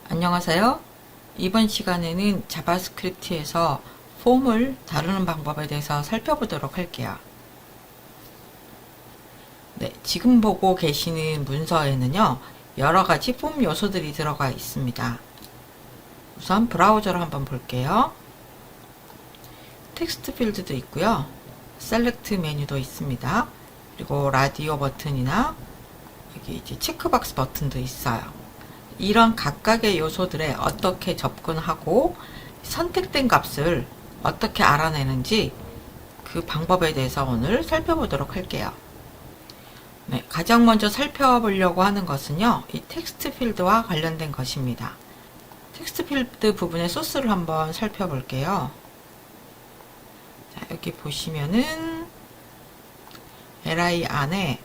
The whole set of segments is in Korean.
안녕하세요. 이번 시간에는 자바스크립트에서 폼을 다루는 방법에 대해서 살펴보도록 할게요. 네, 지금 보고 계시는 문서에는요, 여러 가지 폼 요소들이 들어가 있습니다. 우선 브라우저로 한번 볼게요. 텍스트 필드도 있고요. 셀렉트 메뉴도 있습니다. 그리고 라디오 버튼이나 여기 이제 체크박스 버튼도 있어요. 이런 각각의 요소들에 어떻게 접근하고 선택된 값을 어떻게 알아내는지 그 방법에 대해서 오늘 살펴보도록 할게요. 네, 가장 먼저 살펴보려고 하는 것은요, 이 텍스트 필드와 관련된 것입니다. 텍스트 필드 부분의 소스를 한번 살펴볼게요. 자, 여기 보시면은 li 안에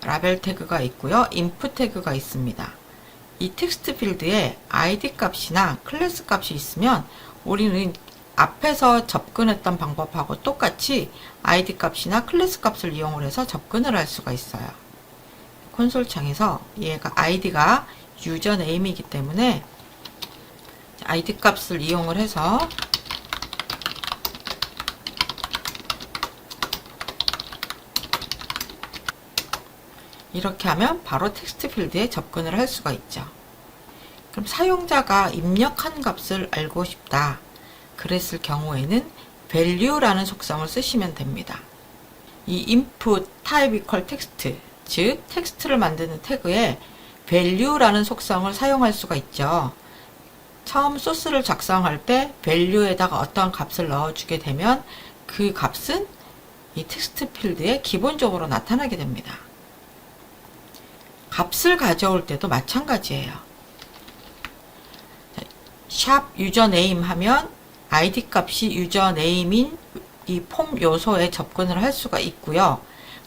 라벨 태그가 있고요, 인풋 태그가 있습니다. 이 텍스트 필드에 id 값이나 클래스 값이 있으면 우리는 앞에서 접근했던 방법하고 똑같이 id 값이나 클래스 값을 이용을 해서 접근을 할 수가 있어요. 콘솔 창에서 얘가 id가 유저 네임이기 때문에 id 값을 이용을 해서 이렇게 하면 바로 텍스트 필드에 접근을 할 수가 있죠. 그럼 사용자가 입력한 값을 알고 싶다. 그랬을 경우에는 value라는 속성을 쓰시면 됩니다. 이 input type equal text, 즉 텍스트를 만드는 태그에 value라는 속성을 사용할 수가 있죠. 처음 소스를 작성할 때 value에다가 어떤 값을 넣어주게 되면 그 값은 이 텍스트 필드에 기본적으로 나타나게 됩니다. 값을 가져올 때도 마찬가지예요. 샵 유저네임 하면 id 값이 유저네임인 이 폼 요소에 접근을 할 수가 있고요.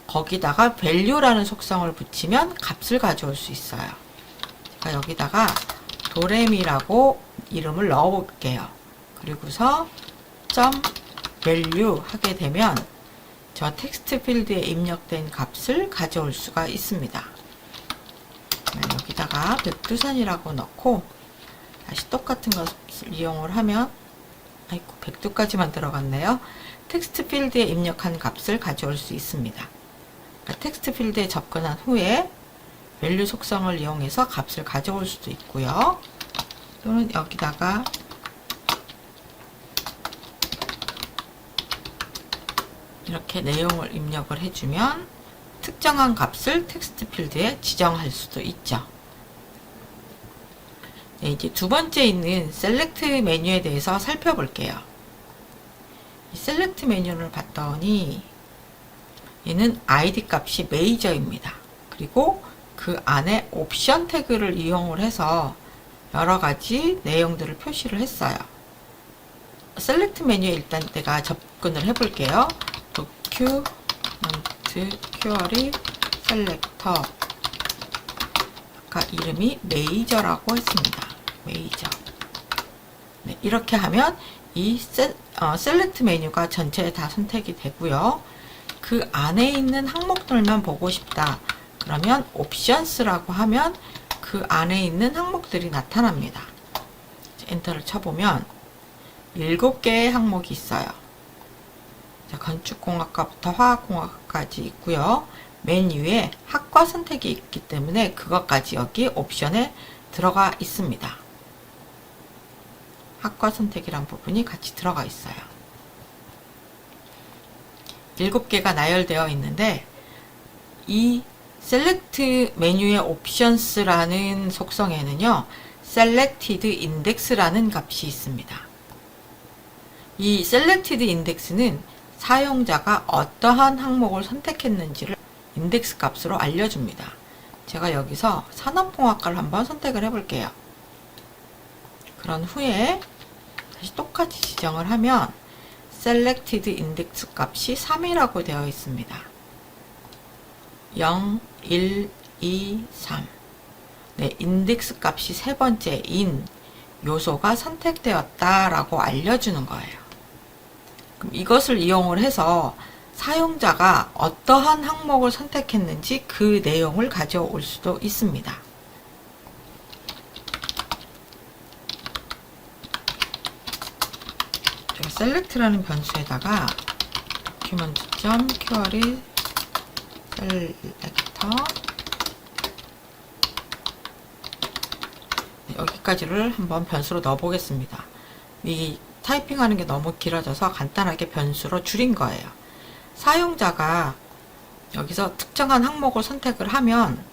거기다가 value라는 속성을 붙이면 값을 가져올 수 있어요. 제가 여기다가 도레미라고 이름을 넣어 볼게요. 그리고서 .value 하게 되면 저 텍스트 필드에 입력된 값을 가져올 수가 있습니다. 여기다가 백두산이라고 넣고 다시 똑같은 것을 이용을 하면 아이고 백두까지만 들어갔네요. 텍스트 필드에 입력한 값을 가져올 수 있습니다. 그러니까 텍스트 필드에 접근한 후에 value 속성을 이용해서 값을 가져올 수도 있고요. 또는 여기다가 이렇게 내용을 입력을 해주면 특정한 값을 텍스트 필드에 지정할 수도 있죠. 네, 이제 두 번째 있는 셀렉트 메뉴에 대해서 살펴볼게요. 이 셀렉트 메뉴를 봤더니 얘는 id 값이 메이저입니다. 그리고 그 안에 옵션 태그를 이용을 해서 여러 가지 내용들을 표시를 했어요. 셀렉트 메뉴에 일단 내가 접근을 해볼게요. document query selector 아까 이름이 메이저라고 했습니다. 메이저. 네, 이렇게 하면 이 셀렉트 메뉴가 전체에 다 선택이 되고요. 그 안에 있는 항목들만 보고 싶다. 그러면 옵션스라고 하면 그 안에 있는 항목들이 나타납니다. 엔터를 쳐보면 7개의 항목이 있어요. 건축공학과부터 화학공학까지 있고요. 맨 위에 학과 선택이 있기 때문에 그것까지 여기 옵션에 들어가 있습니다. 학과 선택이란 부분이 같이 들어가 있어요. 7개가 나열되어 있는데 이 셀렉트 메뉴의 옵션스라는 속성에는요, selected index라는 값이 있습니다. 이 selected index는 사용자가 어떠한 항목을 선택했는지를 인덱스 값으로 알려줍니다. 제가 여기서 산업공학과를 한번 선택을 해볼게요. 그런 후에 다시 똑같이 지정을 하면 selected index 값이 3이라고 되어 있습니다. 0, 1, 2, 3. 네, 인덱스 값이 세 번째인 요소가 선택되었다라고 알려주는 거예요. 이것을 이용을 해서 사용자가 어떠한 항목을 선택했는지 그 내용을 가져올 수도 있습니다. select라는 변수에다가 document.query selector 여기까지를 한번 변수로 넣어 보겠습니다. 이 타이핑하는 게 너무 길어져서 간단하게 변수로 줄인 거예요. 사용자가 여기서 특정한 항목을 선택을 하면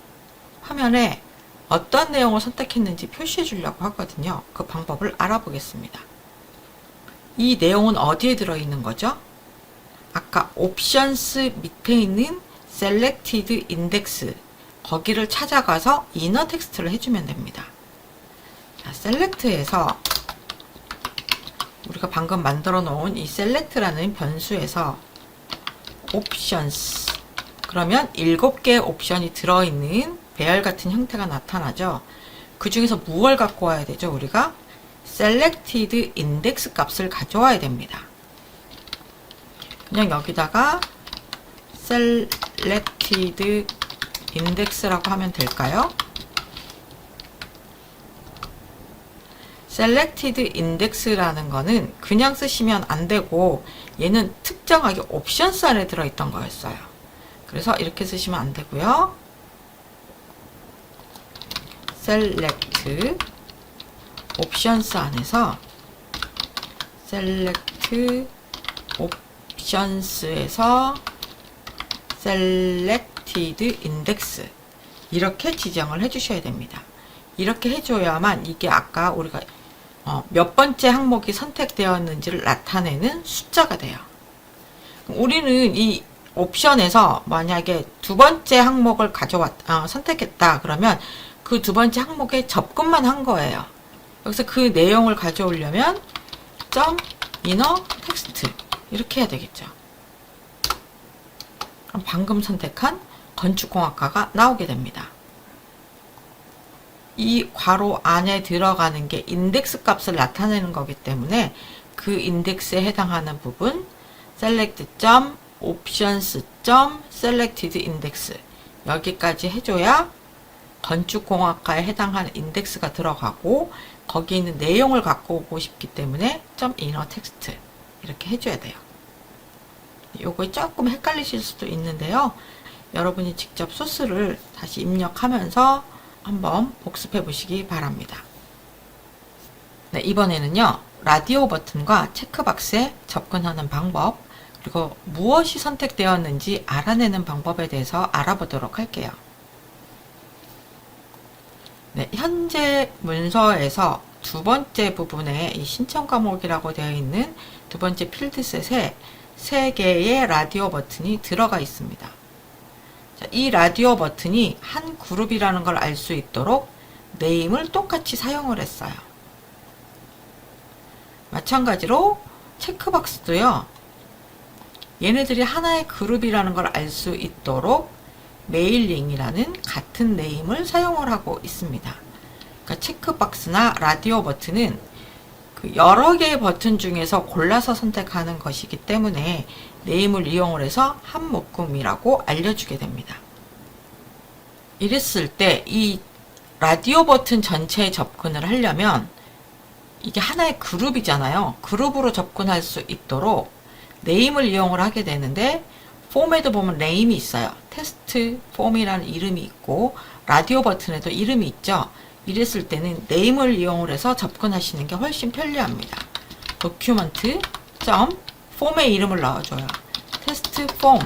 화면에 어떤 내용을 선택했는지 표시해 주려고 하거든요. 그 방법을 알아보겠습니다. 이 내용은 어디에 들어있는 거죠? 아까 옵션스 밑에 있는 selected index 거기를 찾아가서 inner 텍스트를 해주면 됩니다. 자, select에서 우리가 방금 만들어 놓은 이 select라는 변수에서 options 그러면 7개의 옵션이 들어있는 배열 같은 형태가 나타나죠. 그 중에서 무엇을 갖고 와야 되죠? 우리가 selected index 값을 가져와야 됩니다. 그냥 여기다가 selected index라고 하면 될까요? selected index라는 거는 그냥 쓰시면 안 되고 얘는 특정하게 옵션스 안에 들어있던 거였어요. 그래서 이렇게 쓰시면 안 되고요. select 옵션스 안에서 select 옵션스에서 selected index 이렇게 지정을 해주셔야 됩니다. 이렇게 해줘야만 이게 아까 우리가 몇 번째 항목이 선택되었는지를 나타내는 숫자가 돼요. 우리는 이 옵션에서 만약에 두 번째 항목을 선택했다 그러면 그 두 번째 항목에 접근만 한 거예요. 여기서 그 내용을 가져오려면 inner text 이렇게 해야 되겠죠. 그럼 방금 선택한 건축공학과가 나오게 됩니다. 이 괄호 안에 들어가는 게 인덱스 값을 나타내는 거기 때문에 그 인덱스에 해당하는 부분 select.options.selected index 여기까지 해줘야 건축공학과에 해당하는 인덱스가 들어가고 거기 있는 내용을 갖고 오고 싶기 때문에 inner text 이렇게 해줘야 돼요. 요거 조금 헷갈리실 수도 있는데요. 여러분이 직접 소스를 다시 입력하면서 한번 복습해 보시기 바랍니다. 네, 이번에는요. 라디오 버튼과 체크박스에 접근하는 방법 그리고 무엇이 선택되었는지 알아내는 방법에 대해서 알아보도록 할게요. 네, 현재 문서에서 두 번째 부분에 이 신청 과목이라고 되어 있는 두 번째 필드셋에 3개의 라디오 버튼이 들어가 있습니다. 자, 이 라디오 버튼이 한 그룹이라는 걸 알 수 있도록 네임을 똑같이 사용을 했어요. 마찬가지로 체크박스도요. 얘네들이 하나의 그룹이라는 걸 알 수 있도록 메일링이라는 같은 네임을 사용을 하고 있습니다. 그러니까 체크박스나 라디오 버튼은 그 여러 개의 버튼 중에서 골라서 선택하는 것이기 때문에 네임을 이용을 해서 한 묶음이라고 알려주게 됩니다. 이랬을 때 이 라디오 버튼 전체에 접근을 하려면 이게 하나의 그룹이잖아요. 그룹으로 접근할 수 있도록 네임을 이용을 하게 되는데 폼에도 보면 네임이 있어요. 테스트 폼이라는 이름이 있고 라디오 버튼에도 이름이 있죠. 이랬을 때는 네임을 이용을 해서 접근하시는 게 훨씬 편리합니다. 도큐먼트 폼의 이름을 넣어줘요. 테스트 폼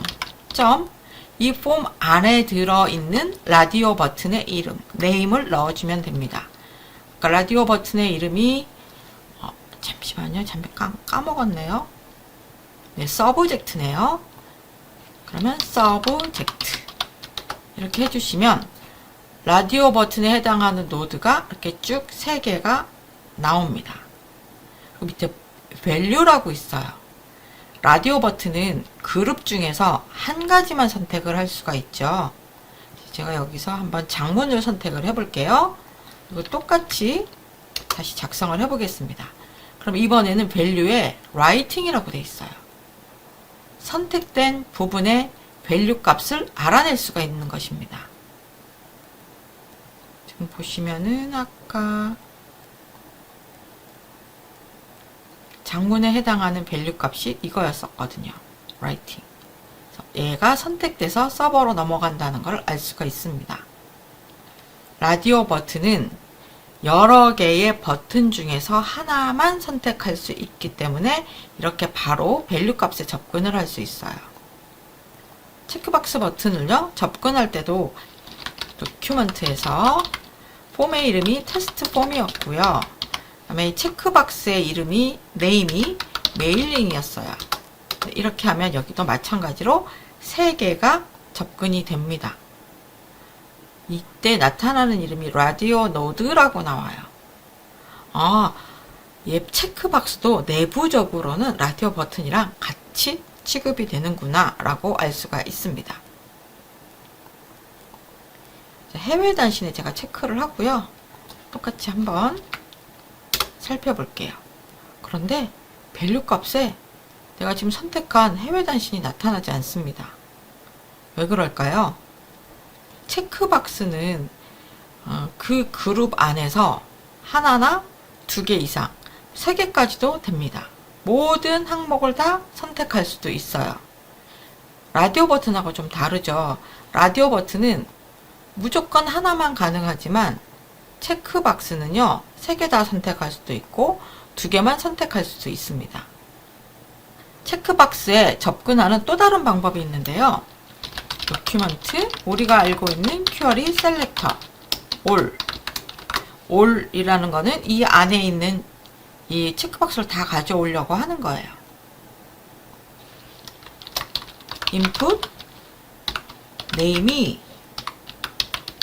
이 폼 안에 들어있는 라디오 버튼의 이름, 네임을 넣어주면 됩니다. 그러니까 라디오 버튼의 이름이 잠시만요. 잠깐 까먹었네요. 네, 서브젝트네요. 그러면 서브젝트 이렇게 해주시면 라디오 버튼에 해당하는 노드가 이렇게 쭉 3개가 나옵니다. 그 밑에 value라고 있어요. 라디오 버튼은 그룹 중에서 한 가지만 선택을 할 수가 있죠. 제가 여기서 한번 장문을 선택을 해볼게요. 그리고 똑같이 다시 작성을 해보겠습니다. 그럼 이번에는 value에 writing이라고 되어 있어요. 선택된 부분의 value 값을 알아낼 수가 있는 것입니다. 지금 보시면은 아까 장문에 해당하는 밸류 값이 이거였었거든요. writing. 얘가 선택돼서 서버로 넘어간다는 걸 알 수가 있습니다. 라디오 버튼은 여러 개의 버튼 중에서 하나만 선택할 수 있기 때문에 이렇게 바로 밸류 값에 접근을 할 수 있어요. 체크박스 버튼을요, 접근할 때도 도큐먼트에서 폼의 이름이 테스트 폼이었고요. 그다음에 이 체크박스의 이름이 네임이 메일링이었어요. 이렇게 하면 여기도 마찬가지로 3개가 접근이 됩니다. 이때 나타나는 이름이 라디오 노드라고 나와요. 얘 체크박스도 내부적으로는 라디오 버튼이랑 같이 취급이 되는구나 라고 알 수가 있습니다. 해외 단신에 제가 체크를 하고요. 똑같이 한번 살펴볼게요. 그런데 밸류 값에 내가 지금 선택한 해외 단신이 나타나지 않습니다. 왜 그럴까요? 체크박스는 그 그룹 안에서 하나나 2개 이상, 3개까지도 됩니다. 모든 항목을 다 선택할 수도 있어요. 라디오 버튼하고 좀 다르죠. 라디오 버튼은 무조건 하나만 가능하지만 체크박스는요, 3개 다 선택할 수도 있고 2개만 선택할 수도 있습니다. 체크박스에 접근하는 또 다른 방법이 있는데요. 도큐먼트, 우리가 알고 있는 큐어리 셀렉터, all이라는 거는 이 안에 있는 이 체크박스를 다 가져오려고 하는 거예요. input, name이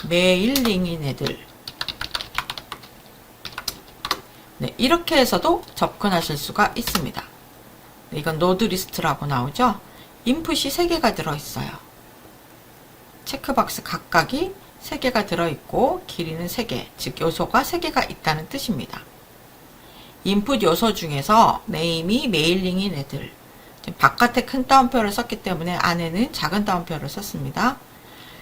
메일링인 애들. 네, 이렇게 해서도 접근하실 수가 있습니다. 네, 이건 노드 리스트라고 나오죠. 인풋이 3개가 들어있어요. 체크박스 각각이 3개가 들어있고 길이는 3개, 즉 요소가 3개가 있다는 뜻입니다. 인풋 요소 중에서 네임이 메일링인 애들, 바깥에 큰 따옴표를 썼기 때문에 안에는 작은 따옴표를 썼습니다.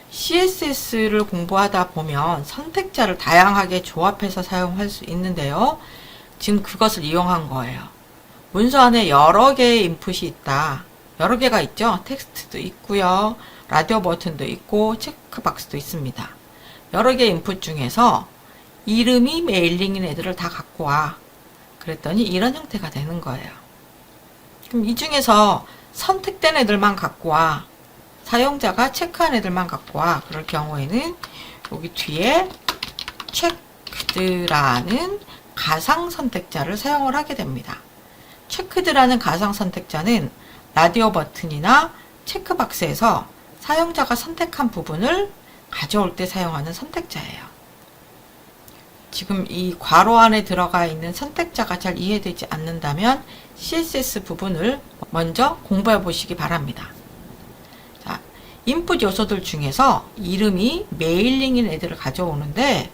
CSS를 공부하다 보면 선택자를 다양하게 조합해서 사용할 수 있는데요. 지금 그것을 이용한 거예요. 문서 안에 여러 개의 인풋이 있다. 여러 개가 있죠. 텍스트도 있고요. 라디오 버튼도 있고 체크박스도 있습니다. 여러 개의 인풋 중에서 이름이 메일링인 애들을 다 갖고 와. 그랬더니 이런 형태가 되는 거예요. 그럼 이 중에서 선택된 애들만 갖고 와. 사용자가 체크한 애들만 갖고 와. 그럴 경우에는 여기 뒤에 체크드라는 가상 선택자를 사용을 하게 됩니다. 체크드라는 가상 선택자는 라디오 버튼이나 체크박스에서 사용자가 선택한 부분을 가져올 때 사용하는 선택자예요. 지금 이 괄호 안에 들어가 있는 선택자가 잘 이해되지 않는다면 CSS 부분을 먼저 공부해 보시기 바랍니다. 자, 인풋 요소들 중에서 이름이 메일링인 애들을 가져오는데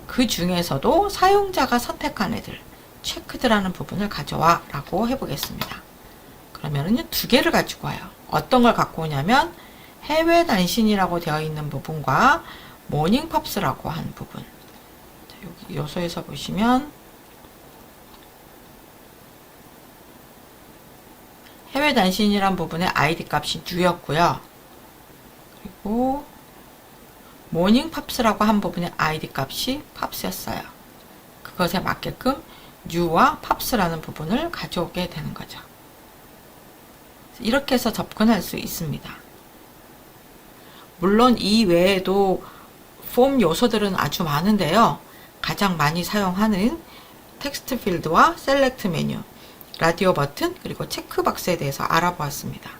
그 중에서도 사용자가 선택한 애들, 체크드라는 부분을 가져와 라고 해보겠습니다. 그러면은 2개를 가지고 와요. 어떤 걸 갖고 오냐면 해외 단신이라고 되어 있는 부분과 모닝팝스라고 한 부분. 자, 여기 요소에서 보시면 해외 단신이란 부분의 ID 값이 new였고요. 그리고 모닝팝스라고 한 부분의 ID 값이 pops였어요. 그것에 맞게끔 new와 pops라는 부분을 가져오게 되는 거죠. 이렇게 해서 접근할 수 있습니다. 물론 이 외에도 폼 요소들은 아주 많은데요. 가장 많이 사용하는 텍스트 필드와 셀렉트 메뉴, 라디오 버튼, 그리고 체크박스에 대해서 알아보았습니다.